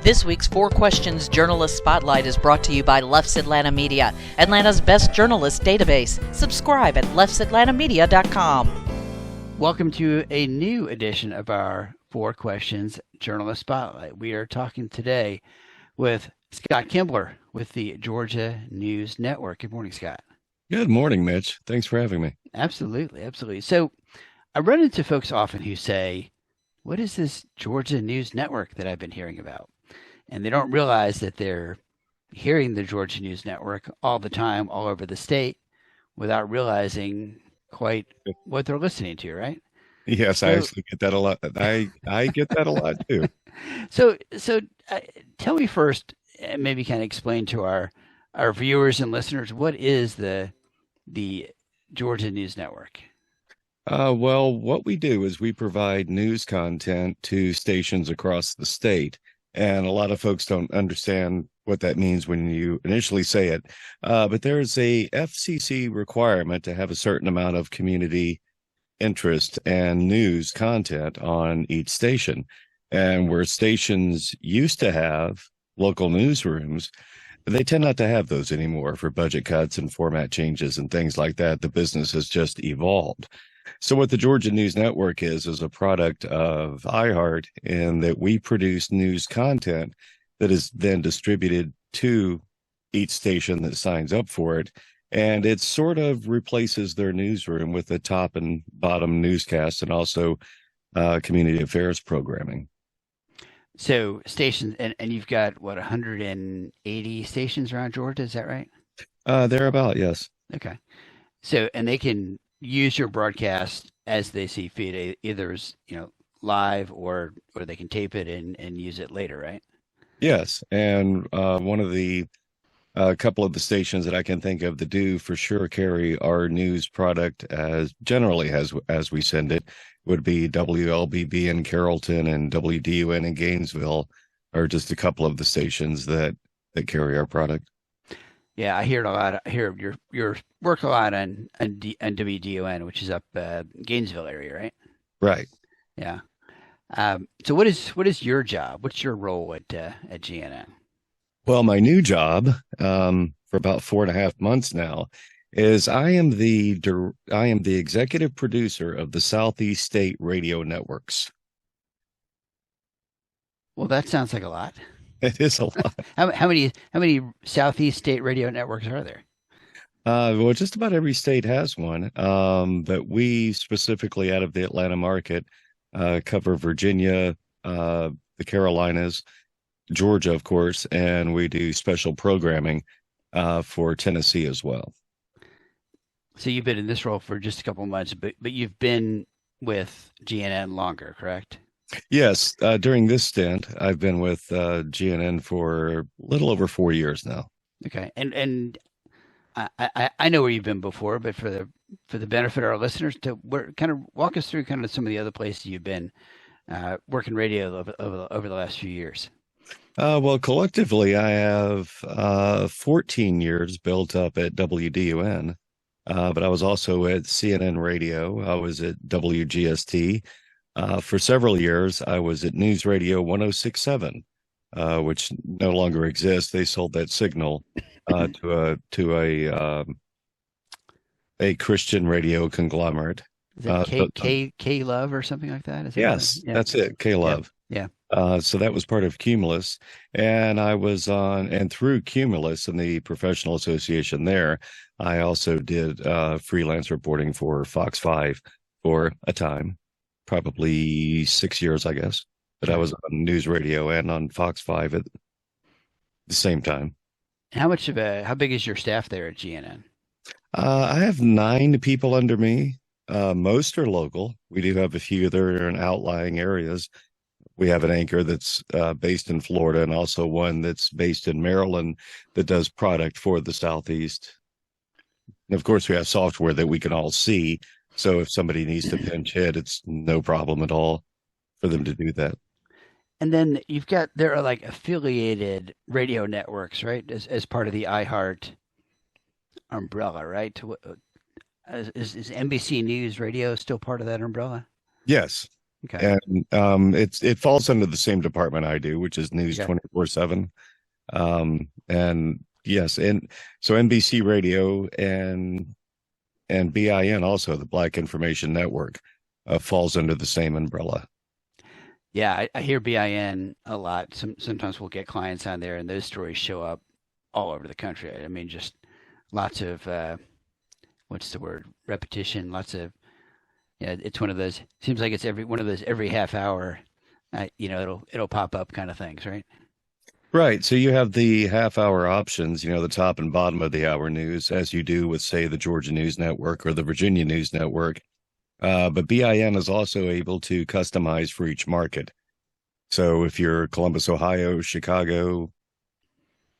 This week's Four Questions Journalist Spotlight is brought to you by Leff's Atlanta Media, Atlanta's best journalist database. Subscribe at leffsatlantamedia.com. Welcome to a new edition of our Four Questions Journalist Spotlight. We are talking today with Scott Kimbler with the Georgia News Network. Good morning, Scott. Good morning, Mitch. Thanks for having me. Absolutely. So I run into folks often who say, what is this Georgia News Network that I've been hearing about? And they don't realize that they're hearing the Georgia News Network all the time, all over the state, without realizing quite what they're listening to, right? Yes, I actually get that a lot. I get that a lot too. So tell me first, and maybe kind of explain to our viewers and listeners, what is the Georgia News Network? Well, what we do is we provide news content to stations across the state. And a lot of folks don't understand what that means when you initially say it. But there's a FCC requirement to have a certain amount of community interest and news content on each station. And where stations used to have local newsrooms, they tend not to have those anymore for budget cuts and format changes and things like that. The business has just evolved. So what the Georgia News Network is a product of iHeart, in that we produce news content that is then distributed to each station that signs up for it. And it sort of replaces their newsroom with the top and bottom newscasts and also community affairs programming. So stations, and you've got, 180 stations around Georgia, is that right? Thereabout, yes. Okay. So, and they can use your broadcast as they see fit, either as, live or they can tape it and use it later, right? Yes. And one of the couple of the stations that I can think of that do for sure carry our news product as generally as we send it would be WLBB in Carrollton and WDUN in Gainesville are just a couple of the stations that carry our product. Yeah, I hear it a lot. I hear your work a lot on WDUN, which is up Gainesville area, right? Right. Yeah. So what is your job? What's your role at GNN? Well, my new job for about 4.5 months now is I am the executive producer of the Southeast State Radio Networks. Well, that sounds like a lot. It is a lot. How many Southeast State Radio Networks are there? Well, just about every state has one, but we specifically out of the Atlanta market cover Virginia, the Carolinas, Georgia, of course, and we do special programming for Tennessee as well. So you've been in this role for just a couple of months, but you've been with GNN longer, correct? Yes. During this stint, I've been with GNN for a little over 4 years now. Okay. And I know where you've been before, but for the benefit of our listeners, kind of walk us through kind of some of the other places you've been working radio over the last few years. Well, collectively, I have 14 years built up at WDUN, but I was also at CNN Radio. I was at WGST. For several years, I was at News Radio 106.7, which no longer exists. They sold that signal to a Christian radio conglomerate. Is that K Love or something like that? Is that yes, right? That's it. K Love. Yeah. So that was part of Cumulus, and I was on, and through Cumulus and the professional association there, I also did freelance reporting for Fox 5 for a time, probably 6 years, I guess. But I was on News Radio and on Fox 5 at the same time. How big is your staff there at GNN? I have 9 people under me. Most are local. We do have a few that are in outlying areas. We have an anchor that's based in Florida and also one that's based in Maryland that does product for the Southeast. And of course, we have software that we can all see. So if somebody needs to pinch hit, it's no problem at all for them to do that. And then there are like affiliated radio networks, right? As part of the iHeart umbrella, right? Is NBC News Radio still part of that umbrella? Yes. Okay. And it falls under the same department I do, which is News Okay. 24/7. And yes, and so NBC Radio and BIN also, the Black Information Network, falls under the same umbrella. Yeah, I hear BIN a lot. Sometimes we'll get clients on there, and those stories show up all over the country. I mean, just lots of what's the word? Repetition. Lots of yeah. It's one of those. Seems like it's every one of those every half hour. It'll pop up kind of things, right? Right. So you have the half hour options, the top and bottom of the hour news, as you do with, say, the Georgia News Network or the Virginia News Network. But BIN is also able to customize for each market. So if you're Columbus, Ohio, Chicago,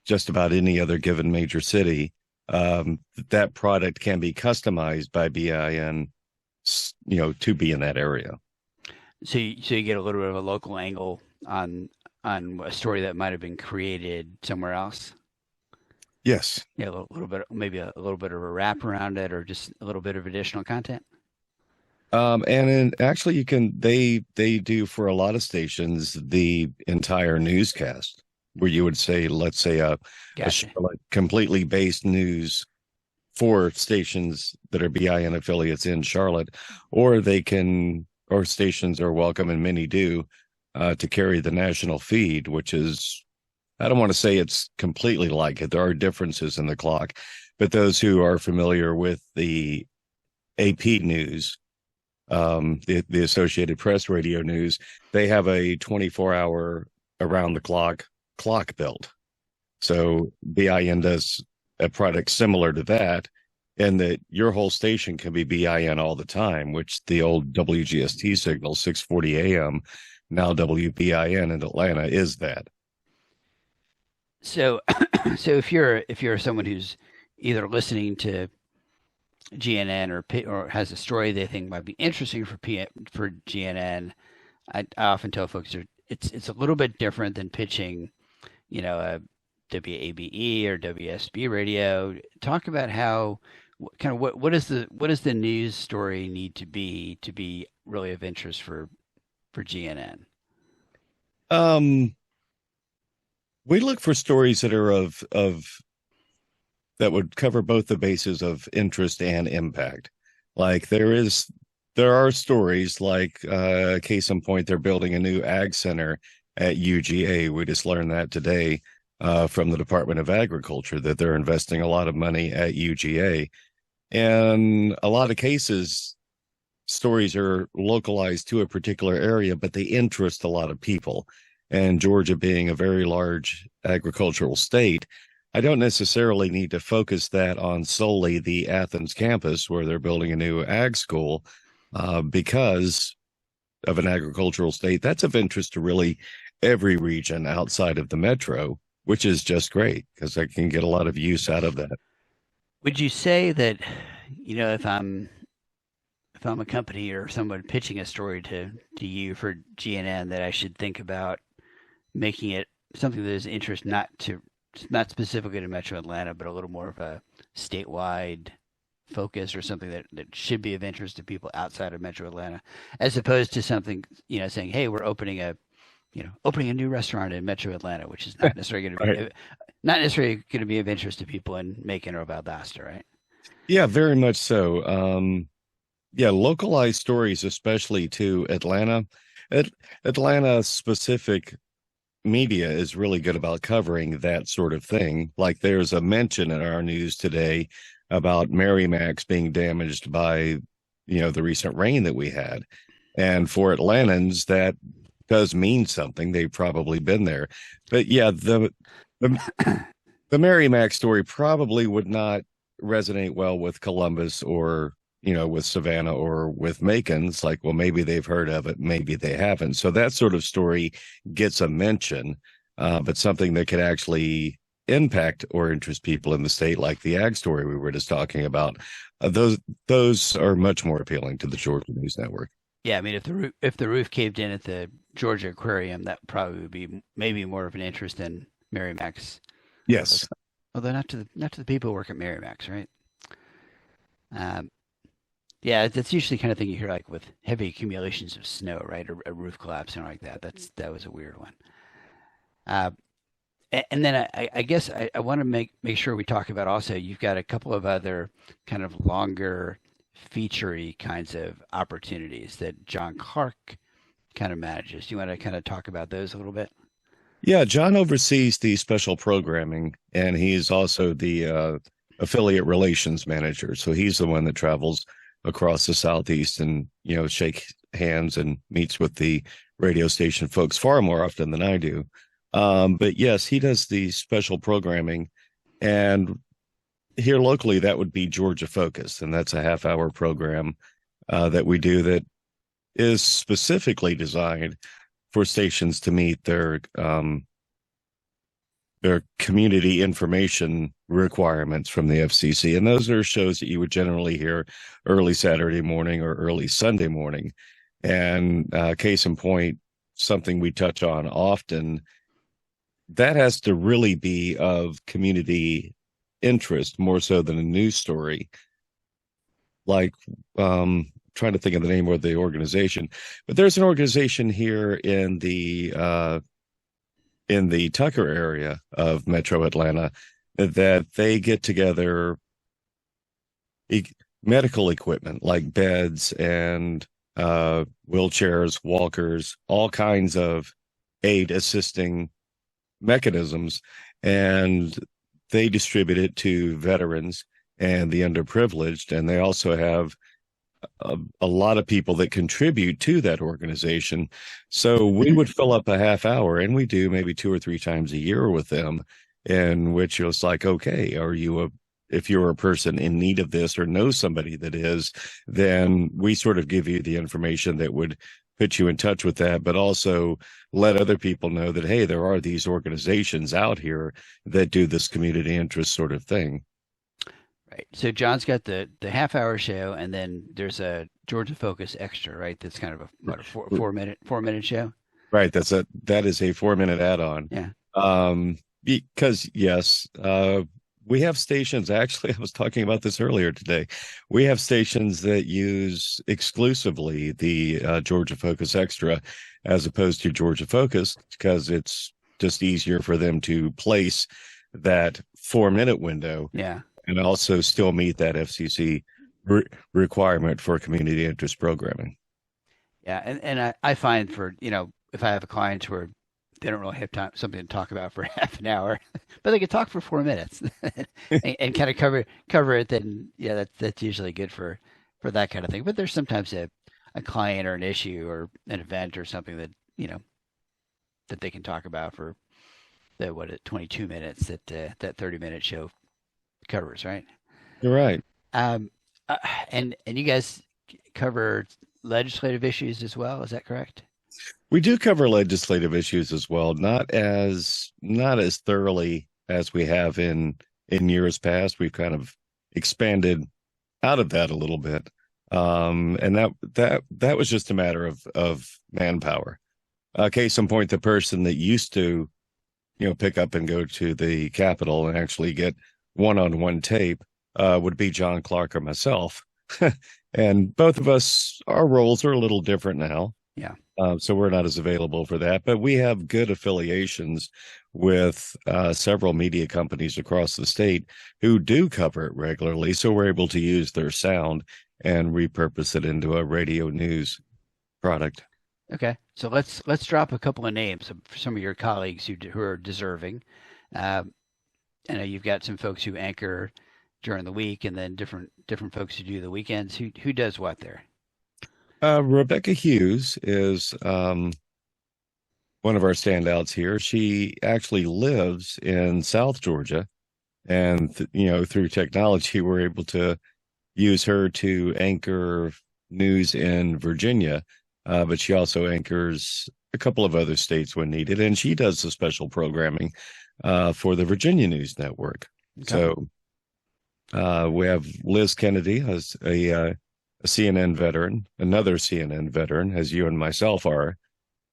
just about any other given major city, that product can be customized by BIN, to be in that area. So you get a little bit of a local angle on a story that might have been created somewhere else. Yes. Yeah, a little bit, maybe a little bit of a wrap around it, or just a little bit of additional content. Actually they do for a lot of stations the entire newscast, where you would say, let's say a Gotcha. completely based news for stations that are BIN affiliates in Charlotte, or stations are welcome, and many do, to carry the national feed, which is, I don't want to say it's completely like it. There are differences in the clock, but those who are familiar with the AP news, the Associated Press radio news, they have a 24-hour around the clock built. So BIN does a product similar to that, and that your whole station can be BIN all the time, which the old WGST signal, 640 AM, now WBIN in Atlanta, is that. So, so if you're someone who's either listening to GNN or has a story they think might be interesting for GNN, I often tell folks it's a little bit different than pitching, a WABE or WSB radio. Talk about how kind of what does the news story need to be really of interest for GNN? We look for stories that are of that would cover both the bases of interest and impact. Like there are stories like, case in point, they're building a new ag center at UGA. We just learned that today, from the Department of Agriculture, that they're investing a lot of money at UGA. And a lot of cases, stories are localized to a particular area, but they interest a lot of people. And Georgia being a very large agricultural state, I don't necessarily need to focus that on solely the Athens campus where they're building a new ag school, because of an agricultural state. That's of interest to really every region outside of the metro, which is just great because I can get a lot of use out of that. Would you say that, if I'm a company or someone pitching a story to you for GNN, that I should think about making it something that is interest not specifically to Metro Atlanta, but a little more of a statewide focus, or something that should be of interest to people outside of Metro Atlanta, as opposed to something, saying, hey, we're opening a new restaurant in Metro Atlanta, which is not necessarily going to be Right. not necessarily going to be of interest to people in Macon or Valdosta, right? Yeah, very much so. Yeah, localized stories, especially to Atlanta. Atlanta specific media is really good about covering that sort of thing. Like there's a mention in our news today about Merrimack's being damaged by, the recent rain that we had. And for Atlantans, that does mean something. They've probably been there. But yeah, the, the Merrimack story probably would not resonate well with Columbus or, with Savannah or with Macon. It's like, well, maybe they've heard of it, maybe they haven't. So that sort of story gets a mention, but something that could actually impact or interest people in the state, like the ag story we were just talking about, those are much more appealing to the Georgia News Network. Yeah, I mean, if the roof caved in at the Georgia Aquarium, that probably would be maybe more of an interest than Merrimack's. Yes. Although not to the people who work at Merrimack's, right? Um, Yeah, that's usually the kind of thing you hear like with heavy accumulations of snow, right? A roof collapse and like that. That was a weird one. Uh, and then I guess I want to make sure we talk about also you've got a couple of other kind of longer featurey kinds of opportunities that John Clark kind of manages. Do you want to kind of talk about those a little bit? Yeah, John oversees the special programming, and he's also the affiliate relations manager. So he's the one that travels across the Southeast and, shake hands and meets with the radio station folks far more often than I do. But yes, he does the special programming. And here locally, that would be Georgia Focus. And that's a half-hour program that we do that is specifically designed for stations to meet their community information requirements from the FCC. And those are shows that you would generally hear early Saturday morning or early Sunday morning. And case in point, something we touch on often, that has to really be of community interest more so than a news story. Like, trying to think of the name of the organization, but there's an organization here in the Tucker area of Metro Atlanta that they get together medical equipment like beds and wheelchairs, walkers, all kinds of aid assisting mechanisms, and they distribute it to veterans and the underprivileged, and they also have a lot of people that contribute to that organization. So we would fill up a half hour, and we do maybe 2 or 3 times a year with them, in which it's like, okay, if you're a person in need of this or know somebody that is, then we sort of give you the information that would put you in touch with that, but also let other people know that, hey, there are these organizations out here that do this community interest sort of thing. Right. So John's got the half-hour show, and then there's a Georgia Focus Extra, right? That's kind of a four-minute show. Right. That is a 4-minute add-on. Yeah. Because yes, we have stations. Actually, I was talking about this earlier today. We have stations that use exclusively the Georgia Focus Extra, as opposed to Georgia Focus, because it's just easier for them to place that 4-minute window. Yeah. And also still meet that FCC requirement for community interest programming. Yeah, and I find for if I have a client where they don't really have something to talk about for half an hour, but they can talk for 4 minutes and kind of cover it, then yeah, that's usually good for that kind of thing. But there's sometimes a client or an issue or an event or something that that they can talk about for 22 minutes that 30-minute show covers, right? You're right. And you guys cover legislative issues as well, is that correct? We do cover legislative issues as well, not as thoroughly as we have in years past. We've kind of expanded out of that a little bit, and that was just a matter of manpower. Case in point, the person that used to pick up and go to the Capitol and actually get one-on-one tape would be John Clark or myself. And both of us, our roles are a little different now. Yeah. So we're not as available for that, but we have good affiliations with several media companies across the state who do cover it regularly. So we're able to use their sound and repurpose it into a radio news product. Okay. So let's drop a couple of names for some of your colleagues who are deserving. I know you've got some folks who anchor during the week, and then different folks who do the weekends. Who does what there? Rebecca Hughes is one of our standouts here. She actually lives in South Georgia, and through technology, we're able to use her to anchor news in Virginia, but she also anchors a couple of other states when needed, and she does the special programming for the Virginia News Network. Okay. So we have Liz Kennedy, as a CNN veteran, another CNN veteran, as you and myself are.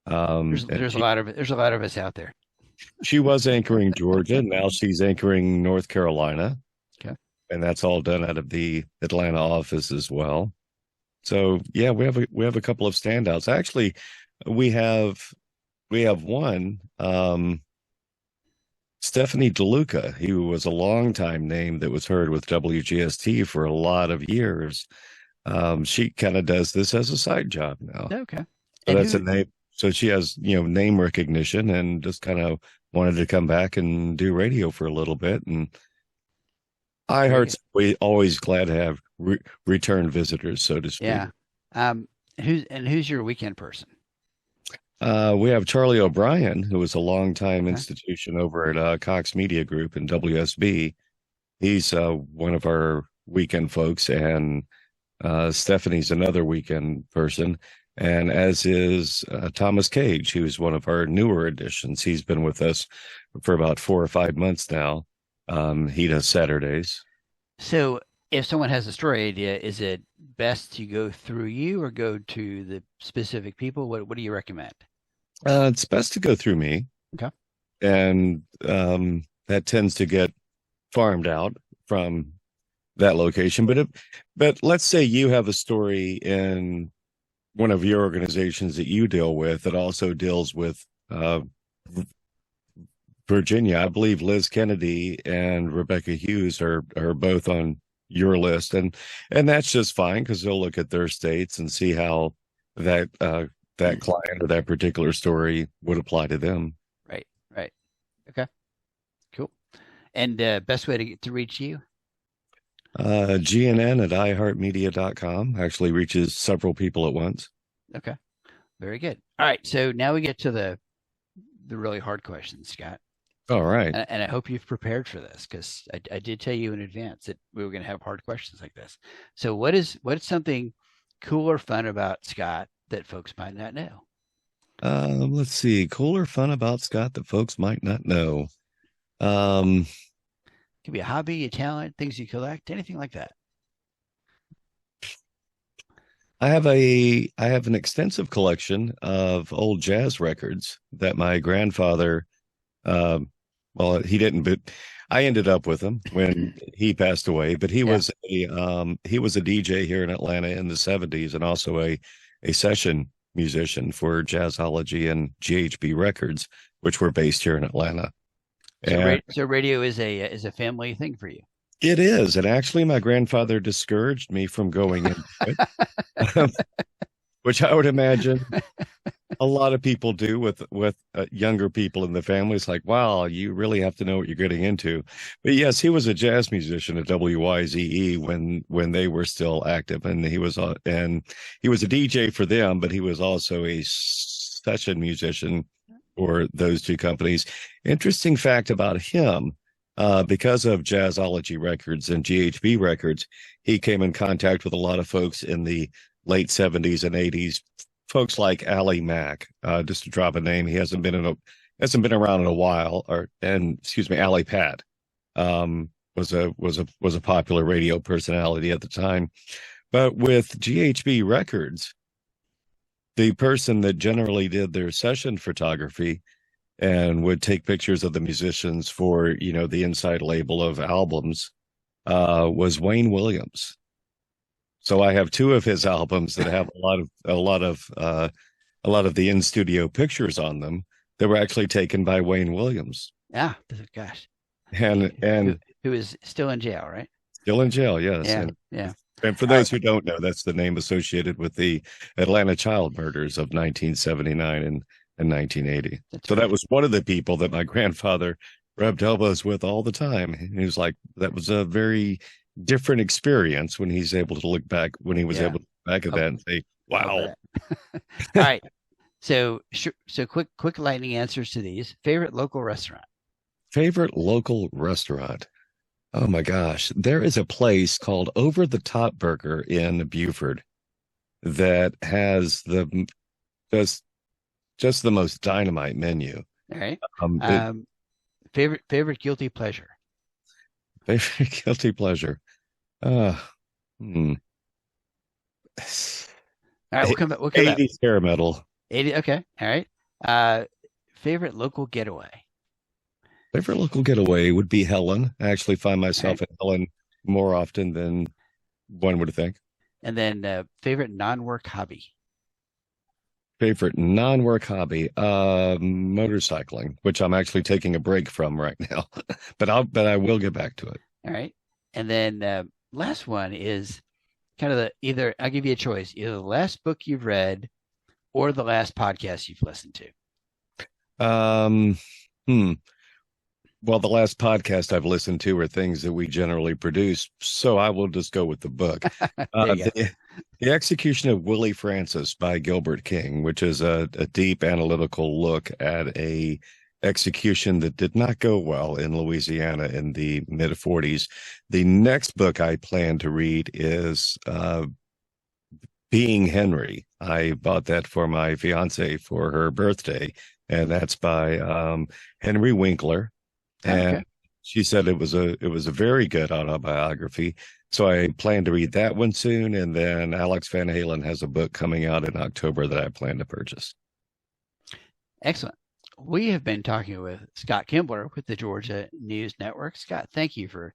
There's a lot of us out there. She was anchoring Georgia, and now she's anchoring North Carolina. Okay, and that's all done out of the Atlanta office as well. So yeah, we have a couple of standouts. Actually, we have one, Stephanie DeLuca, who was a longtime name that was heard with WGST for a lot of years. She kind of does this as a side job now. Okay. So And that's a name. So she has, name recognition and just kind of wanted to come back and do radio for a little bit. And iHeart's always glad to have return visitors, so to speak. Yeah. Who's your weekend person? We have Charlie O'Brien, who was a longtime institution over at Cox Media Group and WSB. He's one of our weekend folks, and Stephanie's another weekend person, and as is Thomas Cage, who's one of our newer additions. He's been with us for about 4 or 5 months now. He does Saturdays. So if someone has a story idea, is it best to go through you or go to the specific people? What do you recommend? It's best to go through me. Okay. And that tends to get farmed out from that location. But let's say you have a story in one of your organizations that you deal with that also deals with Virginia. I believe Liz Kennedy and Rebecca Hughes are both on your list, and that's just fine because they'll look at their states and see how that client or that particular story would apply to them. Right. Okay. Cool. And best way to reach you? GNN at iHeartMedia.com actually reaches several people at once. Okay. Very good. All right. So now we get to the really hard questions, Scott. All right. And I hope you've prepared for this because I did tell you in advance that we were going to have hard questions like this. So what's something cool or fun about Scott that folks might not know? Let's see. Cool or fun about Scott that folks might not know. Could be a hobby, a talent, things you collect, anything like that. I have an extensive collection of old jazz records that my grandfather, well, he didn't, but I ended up with him when he passed away. But he was a DJ here in Atlanta in the 70s and also a session musician for Jazzology and GHB Records, which were based here in Atlanta. So radio is a family thing for you. It is, and actually, my grandfather discouraged me from going into it, which I would imagine a lot of people do with younger people in the family. It's like, wow, you really have to know what you're getting into. But yes, he was a jazz musician at WYZE when they were still active, and he was a DJ for them, but he was also a session musician for those two companies. Interesting fact about him. Because of Jazzology Records and GHB Records, he came in contact with a lot of folks in the late 70s and 80s. Folks like Allie Mack, just to drop a name, he hasn't been around in a while. Allie Pat was a popular radio personality at the time. But with GHB Records, the person that generally did their session photography and would take pictures of the musicians for, the inside label of albums, was Wayne Williams. So I have 2 of his albums that have a lot of the in-studio pictures on them that were actually taken by Wayne Williams. Yeah, gosh. And who is still in jail, right? Still in jail, yes. Yeah. And for those who don't know, that's the name associated with the Atlanta child murders of 1979 and 1980. That was one of the people that my grandfather rubbed elbows with all the time. He was like, that was a very different experience when he's able to look back, able to look back at that and say, wow. All right. So quick lightning answers to these. Favorite local restaurant? Favorite local restaurant? Oh my gosh. There is a place called Over the Top Burger in Buford that has just the most dynamite menu. All right. Favorite guilty pleasure. Favorite guilty pleasure. All right, we'll come back. 80s hair metal. 80. Okay. All right. Favorite local getaway. Favorite local getaway would be Helen. I actually find myself at Helen more often than one would think. And then favorite non-work hobby. Favorite non-work hobby, motorcycling, which I'm actually taking a break from right now, but I will get back to it. All right. And then last one is kind of either I'll give you a choice, either the last book you've read or the last podcast you've listened to. Um, hmm. Well, the last podcast I've listened to are things that we generally produce, so I will just go with the book. The Execution of Willie Francis by Gilbert King, which is a deep analytical look at a execution that did not go well in Louisiana in the mid 40s. The next book I plan to read is Being Henry. I bought that for my fiance for her birthday, and that's by Henry Winkler. And Okay. she said it was a very good autobiography. So I plan to read that one soon. And then Alex Van Halen has a book coming out in October that I plan to purchase. Excellent. We have been talking with Scott Kimbler with the Georgia News Network. Scott, thank you for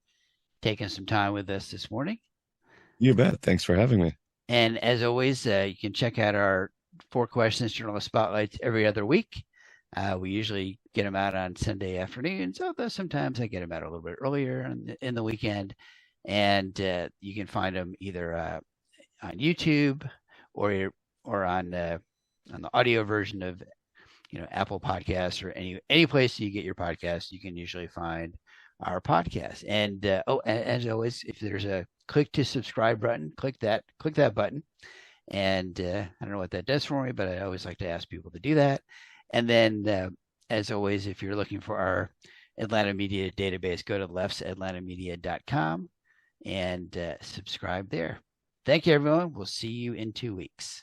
taking some time with us this morning. You bet. Thanks for having me. And as always, you can check out our 4 Questions Journalist Spotlights every other week. We usually get them out on Sunday afternoons, although sometimes I get them out a little bit earlier in the weekend. And you can find them either on YouTube or on the audio version of Apple Podcasts or any place you get your podcasts. You can usually find our podcast. And as always, if there's a click to subscribe button, click that button. And I don't know what that does for me, but I always like to ask people to do that. And then, as always, if you're looking for our Atlanta Media database, go to leffsatlantamedia.com and subscribe there. Thank you, everyone. We'll see you in 2 weeks.